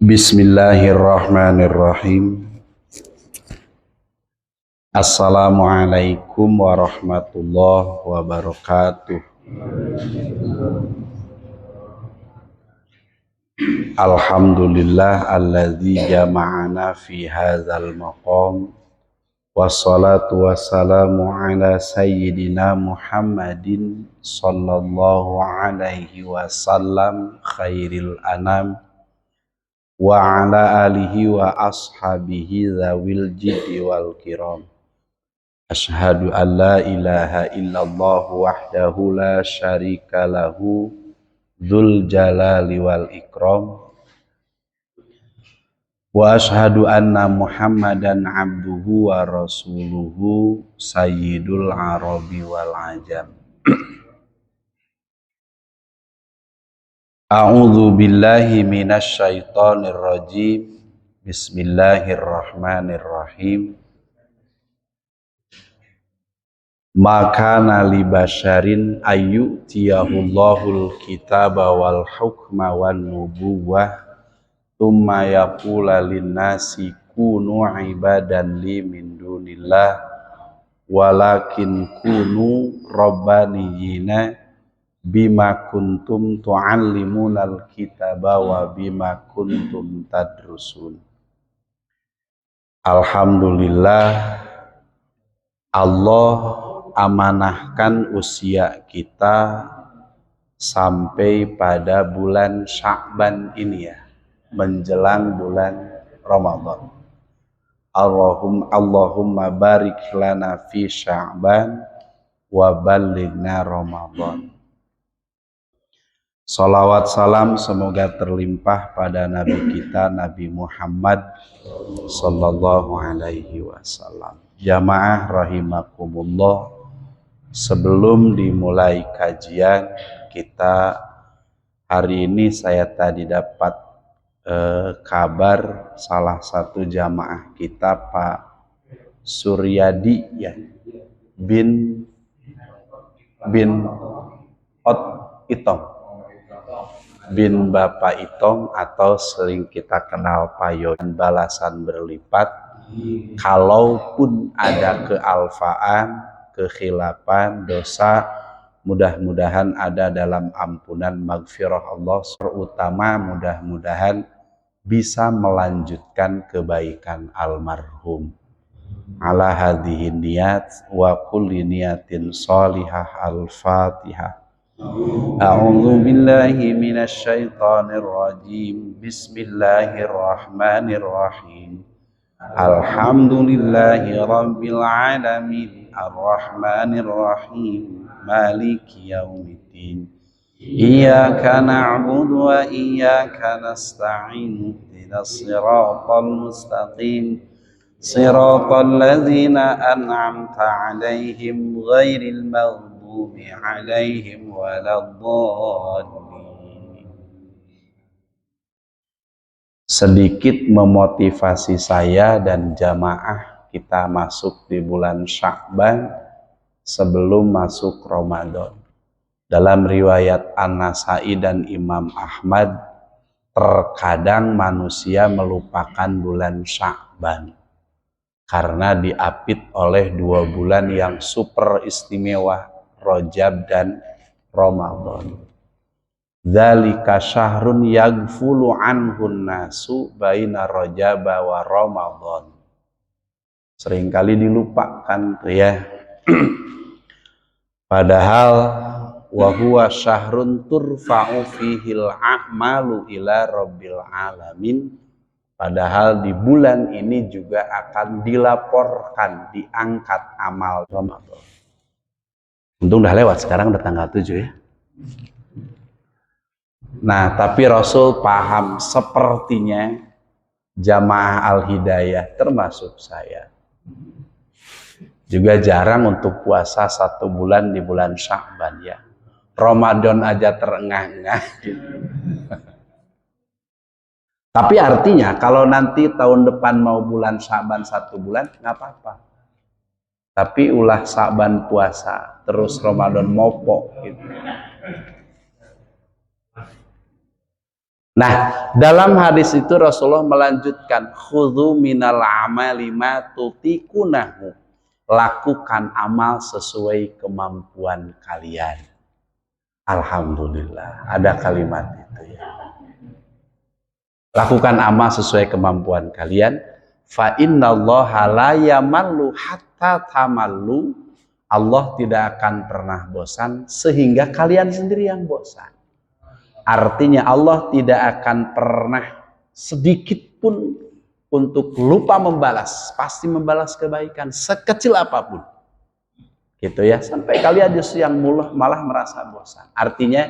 Bismillahirrahmanirrahim. Assalamualaikum warahmatullahi wabarakatuh. Alhamdulillah alladzi jama'ana fi hadzal maqam. Wassalatu wassalamu ala sayyidina Muhammadin sallallahu alaihi wasallam khairil anam wa ala alihi wa ashabihi zawil jiddi wal kiram. Asyhadu an la ilaha illallah wahdahu la syarika lahu dzul jalali wal ikram, wa asyhadu anna Muhammadan abduhu wa rasuluhu sayyidul arabi wal ajam. A'udzu billahi minasy syaithanir rajim. Bismillahirrahmanirrahim. Maka li basyarin ayyutiyahullahul kitaba wal hukma wan nubuwah tsumma yaqula linnasi kunu ibadan li min dunillah walakin kunu rabbaniyina bima kuntum tu'allimunal kitaba wa bima kuntum tadrusun. Alhamdulillah, Allah amanahkan usia kita sampai pada bulan Sya'ban ini ya, menjelang bulan Ramadan. Allahumma barik lana fi Sya'ban wa ballighna Ramadan. Salawat salam semoga terlimpah pada Nabi kita Nabi Muhammad sallallahu alaihi wasallam. Jamaah rahimakumullah, sebelum dimulai kajian kita hari ini, saya tadi dapat kabar salah satu jamaah kita Pak Suryadi ya bin Ot Itong bin Bapak Itong atau sering kita kenal Pak Yon, balasan berlipat. Kalaupun ada kealfaan, kekhilafan, dosa, mudah-mudahan ada dalam ampunan maghfirah Allah, terutama mudah-mudahan bisa melanjutkan kebaikan almarhum. Ala hadhihi niyat wa kulli niyatin shalihah. Al-Fatihah. A'udzu billahi minasy syaithanir rajim. Bismillahirrahmanirrahim. Alhamdulillahi rabbil alamin arrahmanir rahim maliki yaumiddin. Iyyaka na'budu wa iyyaka nasta'in. Ihdinas siratal mustaqim. Siratal ladzina an'amta 'alaihim ghairil maghdubi 'alaihim waladdallin. Sedikit memotivasi saya dan jamaah kita masuk di bulan Sya'ban sebelum masuk Ramadan. Dalam riwayat An-Nasai dan Imam Ahmad, terkadang manusia melupakan bulan Sya'ban karena diapit oleh 2 bulan yang super istimewa, Rajab dan Ramadan. Dzalika syahrun yaghfulu anhun nasu baina Rajab wa Ramadan. Seringkali dilupakan tuh ya. Padahal wa huwa syahrun turfa'u fihil a'malu ila rabbil alamin. Padahal di bulan ini juga akan dilaporkan, diangkat amal Ramadan. Untung udah lewat, sekarang udah tanggal 7 ya. Nah, tapi Rasul paham, sepertinya jamaah Al-Hidayah termasuk saya juga jarang untuk puasa 1 bulan di bulan Sya'ban ya. Ramadan aja terengah-engah gitu. Tapi artinya kalau nanti tahun depan mau bulan Sya'ban 1 bulan nggak apa-apa. Tapi ulah Sya'ban puasa, terus Ramadan mopok gitu. Nah, dalam hadis itu Rasulullah melanjutkan, khudzu minal amali ma tutikunahu. Lakukan amal sesuai kemampuan kalian. Alhamdulillah, ada kalimat itu ya. Lakukan amal sesuai kemampuan kalian. Fa innallaha la yamallu hatta tamallu. Allah tidak akan pernah bosan sehingga kalian sendiri yang bosan. Artinya Allah tidak akan pernah sedikit pun untuk lupa membalas, pasti membalas kebaikan sekecil apapun. Gitu ya, sampai kalian justru yang malah merasa bosan. Artinya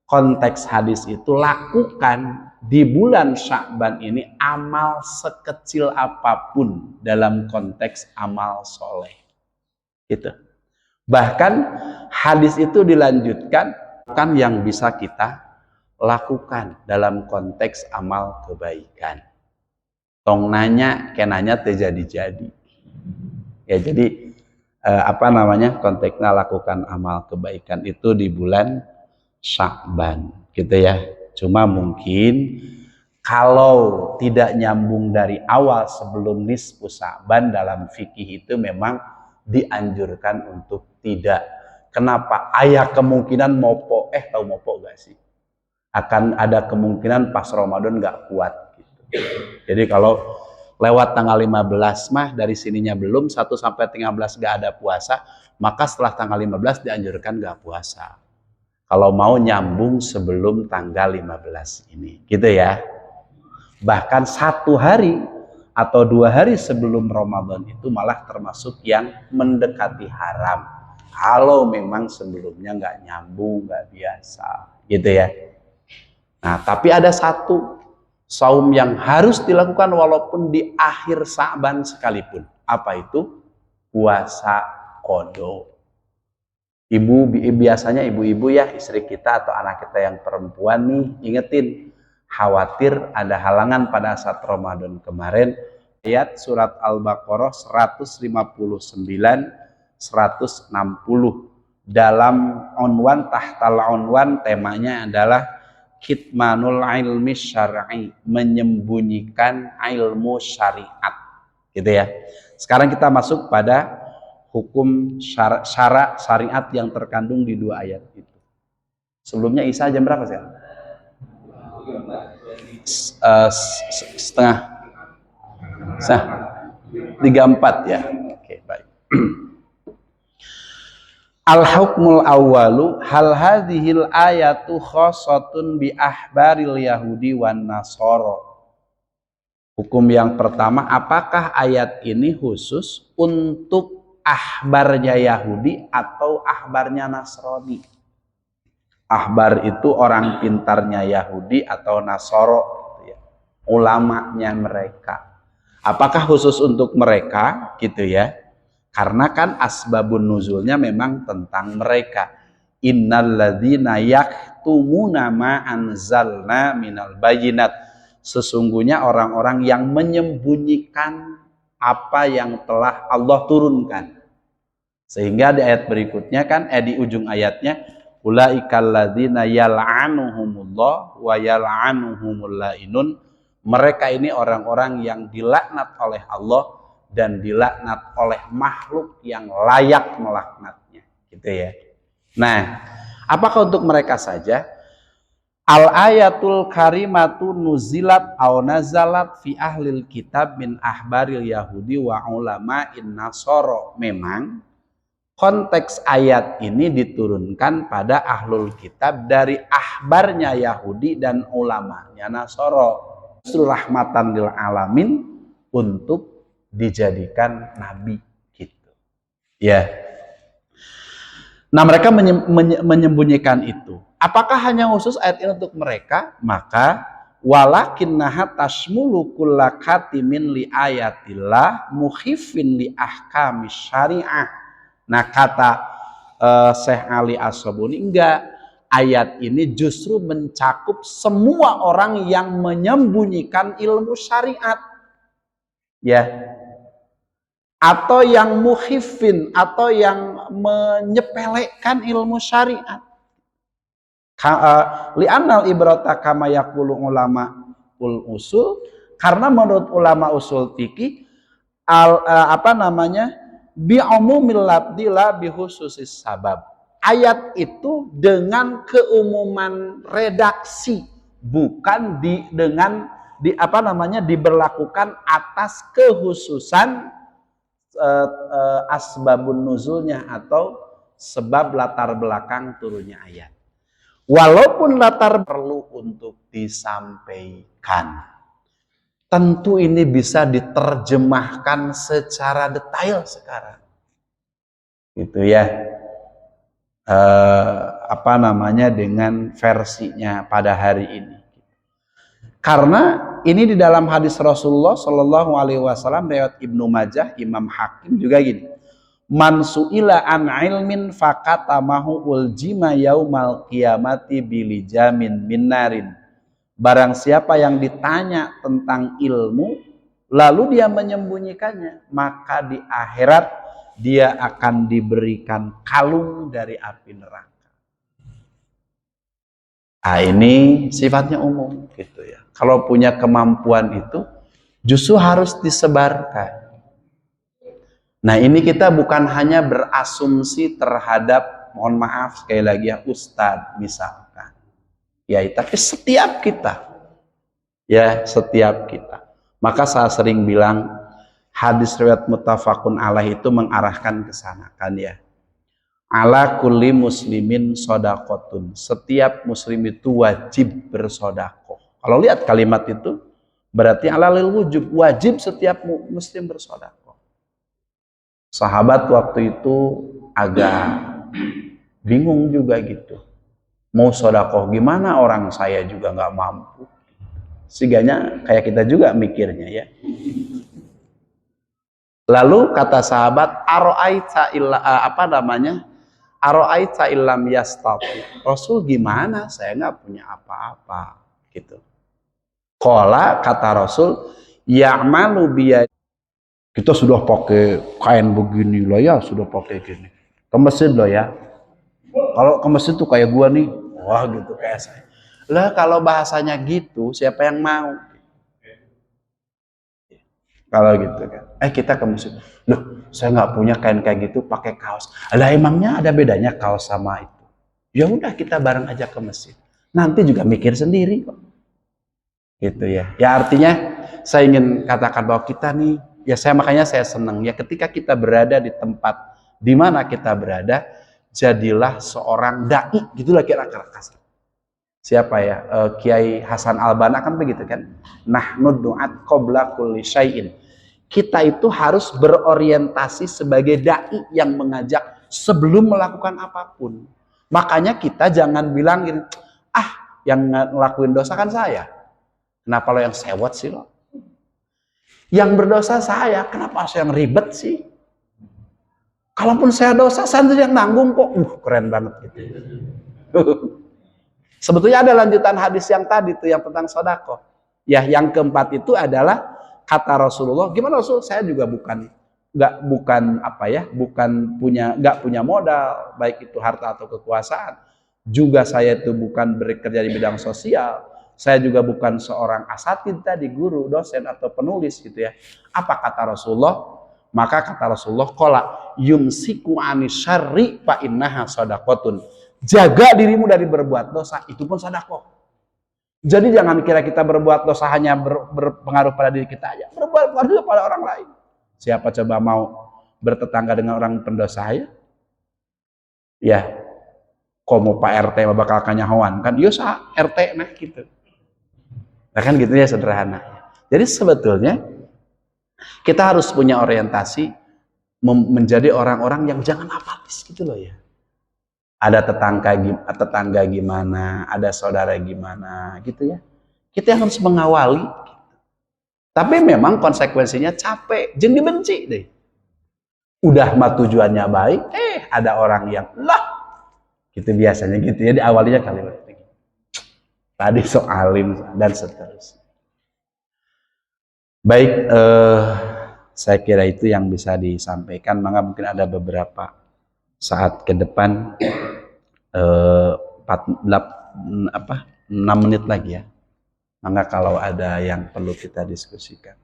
konteks hadis itu, lakukan di bulan Sya'ban ini amal sekecil apapun dalam konteks amal soleh. Gitu. Bahkan hadis itu dilanjutkan kan yang bisa kita lakukan dalam konteks amal kebaikan. Tong nanya, kenanya terjadi-jadi. Ya, jadi konteksnya lakukan amal kebaikan itu di bulan Sya'ban, gitu ya. Cuma mungkin kalau tidak nyambung dari awal sebelum nisfu Sya'ban, dalam fikih itu memang dianjurkan untuk tidak. Kenapa? Ayah kemungkinan mopo, tahu mopo gak sih? Akan ada kemungkinan pas Ramadan gak kuat gitu. Jadi kalau lewat tanggal 15 mah dari sininya belum, 1 sampai 13 gak ada puasa, maka setelah tanggal 15 dianjurkan gak puasa. Kalau mau nyambung sebelum tanggal 15 ini, gitu ya. Bahkan 1 hari atau 2 hari sebelum Ramadan itu malah termasuk yang mendekati haram. Kalau memang sebelumnya nggak nyambung, nggak biasa, gitu ya. Nah, tapi ada satu saum yang harus dilakukan walaupun di akhir Sya'ban sekalipun. Apa itu? Puasa qadha. Biasanya ibu-ibu ya, istri kita atau anak kita yang perempuan nih, ingetin, khawatir ada halangan pada saat Ramadan kemarin. Ayat surat Al-Baqarah 159 160 dalam unwan tahtal unwan, temanya adalah kitmanul ilmi syar'i, menyembunyikan ilmu syariat, gitu ya. Sekarang kita masuk pada hukum syarak syariat yang terkandung di 2 ayat itu. Sebelumnya Isa jam berapa sih? Setengah 34 ya. Oke, baik. Al-hukmul awwalu hal hadhil ayatu khossatun bi ahbaril yahudi wan nasara. Hukum yang pertama, apakah ayat ini khusus untuk ahbarnya Yahudi atau ahbarnya Nasrani? Ahbar itu orang pintarnya Yahudi atau Nasoro, gitu ya. Ulamanya mereka. Apakah khusus untuk mereka, gitu ya? Karena kan asbabun nuzulnya memang tentang mereka. Innalladzina yaktumuna ma anzalna minal bayyinat. Sesungguhnya orang-orang yang menyembunyikan apa yang telah Allah turunkan. Sehingga di ayat berikutnya kan, di ujung ayatnya, ulaikal ladzina yal'anuhumullah wa yal'anuhumul la'inun. Mereka ini orang-orang yang dilaknat oleh Allah dan dilaknat oleh makhluk yang layak melaknatnya, gitu ya. Nah, apakah untuk mereka saja? Al ayatul karimatu nuzilat au nazalat fi ahlil kitab min ahbaril yahudi wa ulama'in nasoro. Memang konteks ayat ini diturunkan pada ahlul kitab dari ahbarnya Yahudi dan ulamanya Nasoro. Justru rahmatan lil alamin, untuk dijadikan nabi, gitu ya. Nah, mereka menyembunyikan itu. Apakah hanya khusus ayat ini untuk mereka? Maka walakinnaha tasmulu kulla katimin li ayatillah mukhifin li ahkamis syariah. Nah, kata Syekh Ali As-Sabuni, enggak, ayat ini justru mencakup semua orang yang menyembunyikan ilmu syariat, ya, atau yang mukhifin, atau yang menyepelekan ilmu syariat. Li'annal ibrata kama yaqulu ulama ul usul, karena menurut ulama usul fikih bi umumil labdi la bi khususis sabab. Ayat itu dengan keumuman redaksi, bukan diberlakukan atas kekhususan asbabun nuzulnya atau sebab latar belakang turunnya ayat. Walaupun latar perlu untuk disampaikan, tentu ini bisa diterjemahkan secara detail sekarang, gitu ya. Dengan versinya pada hari ini. Karena ini di dalam hadis Rasulullah Shallallahu Alaihi Wasallam riwayat Ibnu Majah, Imam Hakim juga gini. Man su'ila an ilmin fakatamahu uljima yaumal qiyamati bilijamin minarin. Barang siapa yang ditanya tentang ilmu lalu dia menyembunyikannya, maka di akhirat dia akan diberikan kalung dari api neraka. Nah, ini sifatnya umum gitu ya. Kalau punya kemampuan itu justru harus disebarkan. Nah, ini kita bukan hanya berasumsi terhadap, mohon maaf sekali lagi ya, ustadz misalkan. Ya, tapi setiap kita. Ya, setiap kita. Maka saya sering bilang hadis riwayat muttafaqun alaih itu mengarahkan ke sana kan ya. Ala kulli muslimin shadaqatun. Setiap muslim itu wajib bersedekah. Kalau lihat kalimat itu berarti ala lil wujub, wajib setiap muslim bersedekah. Sahabat waktu itu agak bingung juga gitu. Mau sedekah gimana, orang saya juga nggak mampu. Siganya kayak kita juga mikirnya ya. Lalu kata sahabat, aro'aita illam yastati. Rasul gimana? Saya nggak punya apa-apa, gitu. Qala, kata Rasul, ya'malu biya. Kita sudah pakai kain begini loh ya, sudah pakai gini. Ke masjid loh ya. Kalau ke masjid tuh kayak gua nih, wah gitu kayak saya. Lah kalau bahasanya gitu, siapa yang mau? Kalau gitu kan, kita ke masjid. Loh, saya nggak punya kain kayak gitu, pakai kaos. Lah emangnya ada bedanya kaos sama itu? Ya udah kita bareng aja ke masjid. Nanti juga mikir sendiri kok. Gitu ya. Ya artinya saya ingin katakan bahwa kita nih, ya makanya saya senang ya ketika kita berada di tempat di mana kita berada, jadilah seorang dai, gitulah kira-kira kasar. Siapa ya? Kiai Hasan Al-Banna kan begitu kan? Nahnu du'at qabla kulli syai'in. Kita itu harus berorientasi sebagai dai yang mengajak sebelum melakukan apapun. Makanya kita jangan bilang gini, yang ngelakuin dosa kan saya. Kenapa lo yang sewot sih lo? Yang berdosa saya, kenapa saya yang ribet sih? Kalaupun saya dosa, saya yang nanggung kok. Keren banget gitu. Sebetulnya ada lanjutan hadis yang tadi tuh yang tentang sedekah. Ya, yang keempat itu adalah kata Rasulullah, gimana Rasul? Saya juga bukan punya modal, baik itu harta atau kekuasaan. Juga saya itu bukan bekerja di bidang sosial. Saya juga bukan seorang asatid tadi, guru, dosen atau penulis gitu ya. Apa kata Rasulullah? Maka kata Rasulullah, qala yumsiku anisyarri fa innaha shadaqatun. Jaga dirimu dari berbuat dosa, itu pun sedekah. Jadi jangan kira kita berbuat dosa hanya berpengaruh pada diri kita aja, berpengaruh juga pada orang lain. Siapa coba mau bertetangga dengan orang pendosa ya? Ya, komo Pak RT bakal kanyahoan kan? Yo sa RT nah gitu. Nah kan gitu ya sederhana. Jadi sebetulnya kita harus punya orientasi menjadi orang-orang yang jangan apatis gitu loh ya. Ada tetangga gimana, ada saudara gimana gitu ya. Kita harus mengawali. Tapi memang konsekuensinya capek, jeung dibenci deh. Udah mah tujuannya baik, ada orang yang gitu biasanya gitu ya, diawalinya kalimat ini. Tadi soalim dan seterusnya. Baik, saya kira itu yang bisa disampaikan. Maka mungkin ada beberapa saat ke depan 6 menit lagi ya. Maka kalau ada yang perlu kita diskusikan.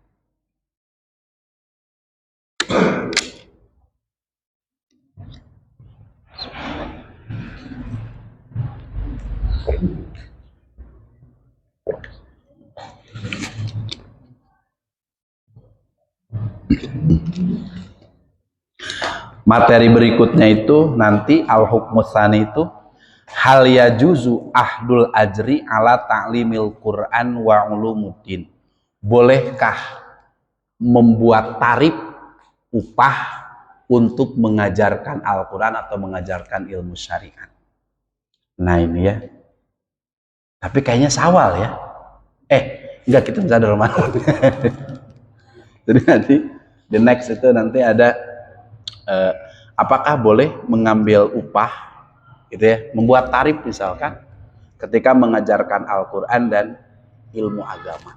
Materi berikutnya itu nanti al-hukmus tsani itu hal yajuzu ahdul ajri ala ta'limil Qur'an wa ulumuddin. Bolehkah membuat tarif upah untuk mengajarkan Al-Qur'an atau mengajarkan ilmu syariat? Nah ini ya. Tapi kayaknya sawal ya. Enggak, kita bisa ada Ramadan. Jadi nanti the next itu nanti ada apakah boleh mengambil upah gitu ya, membuat tarif misalkan ketika mengajarkan Al-Qur'an dan ilmu agama.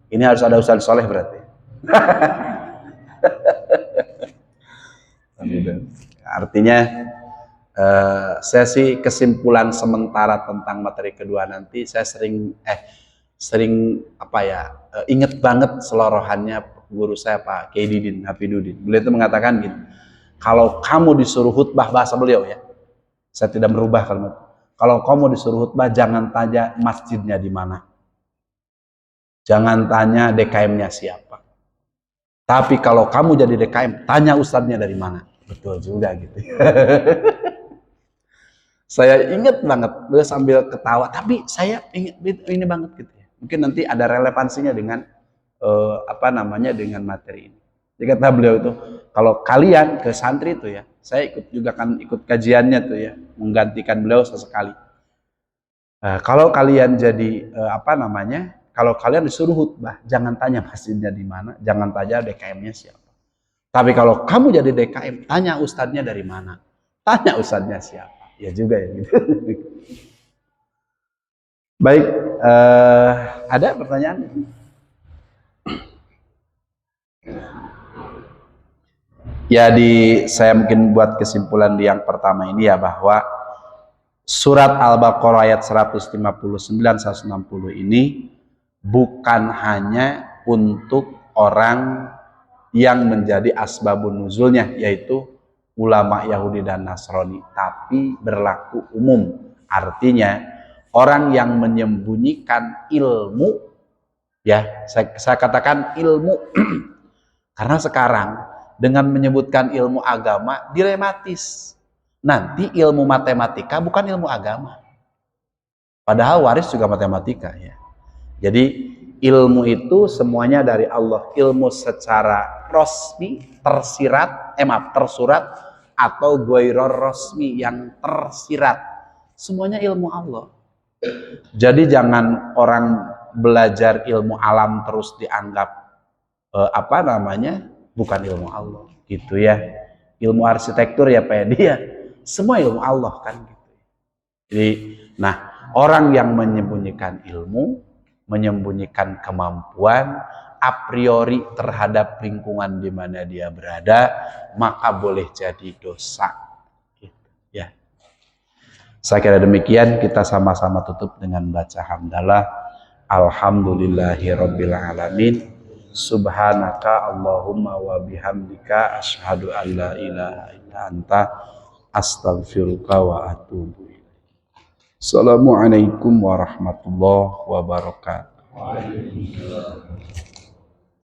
Ini harus ada ustaz soleh berarti. Artinya sesi kesimpulan sementara tentang materi kedua nanti saya sering inget banget selorohannya guru saya Pak Kiai Didin Hafidudin. Beliau itu mengatakan gitu, kalau kamu disuruh khutbah, bahasa beliau ya, saya tidak merubah kalimat, kalau kamu disuruh khutbah jangan tanya masjidnya di mana, jangan tanya DKM-nya siapa, tapi kalau kamu jadi DKM tanya ustadznya dari mana. Betul juga gitu. Saya ingat banget, beliau sambil ketawa, tapi saya ingat ini banget gitu ya. Mungkin nanti ada relevansinya dengan dengan materi ini. Jadi kata beliau itu, kalau kalian ke santri itu ya, saya kan ikut kajiannya tuh ya, menggantikan beliau sesekali. Kalau kalian jadi kalau kalian disuruh khutbah, jangan tanya masjidnya di mana, jangan tanya DKM-nya siapa. Tapi kalau kamu jadi DKM, tanya ustadznya dari mana, tanya ustadznya siapa. Ya juga ya gitu. Baik, ada pertanyaan? Ya, saya mungkin buat kesimpulan di yang pertama ini ya, bahwa surat Al-Baqarah ayat 159-160 ini bukan hanya untuk orang yang menjadi asbabun nuzulnya, yaitu ulama Yahudi dan Nasrani, tapi berlaku umum. Artinya orang yang menyembunyikan ilmu, ya saya katakan ilmu karena sekarang dengan menyebutkan ilmu agama dilematis. Nanti ilmu matematika bukan ilmu agama, padahal waris juga matematika ya. Jadi ilmu itu semuanya dari Allah. Ilmu secara resmi tersurat atau ghairor resmi yang tersirat, semuanya ilmu Allah. Jadi jangan orang belajar ilmu alam terus dianggap bukan ilmu Allah gitu ya. Ilmu arsitektur ya Pak dia, semua ilmu Allah kan gitu. Jadi orang yang menyembunyikan ilmu, menyembunyikan kemampuan a priori terhadap lingkungan di mana dia berada, maka boleh jadi dosa gitu ya. Saya kira demikian, kita sama-sama tutup dengan baca hamdalah. Alhamdulillahirabbil alamin. Subhanaka Allahumma wa bihamdika asyhadu an la ilaha illa anta astaghfiruka wa atubu ilaik. Assalamualaikum warahmatullahi wabarakatuh.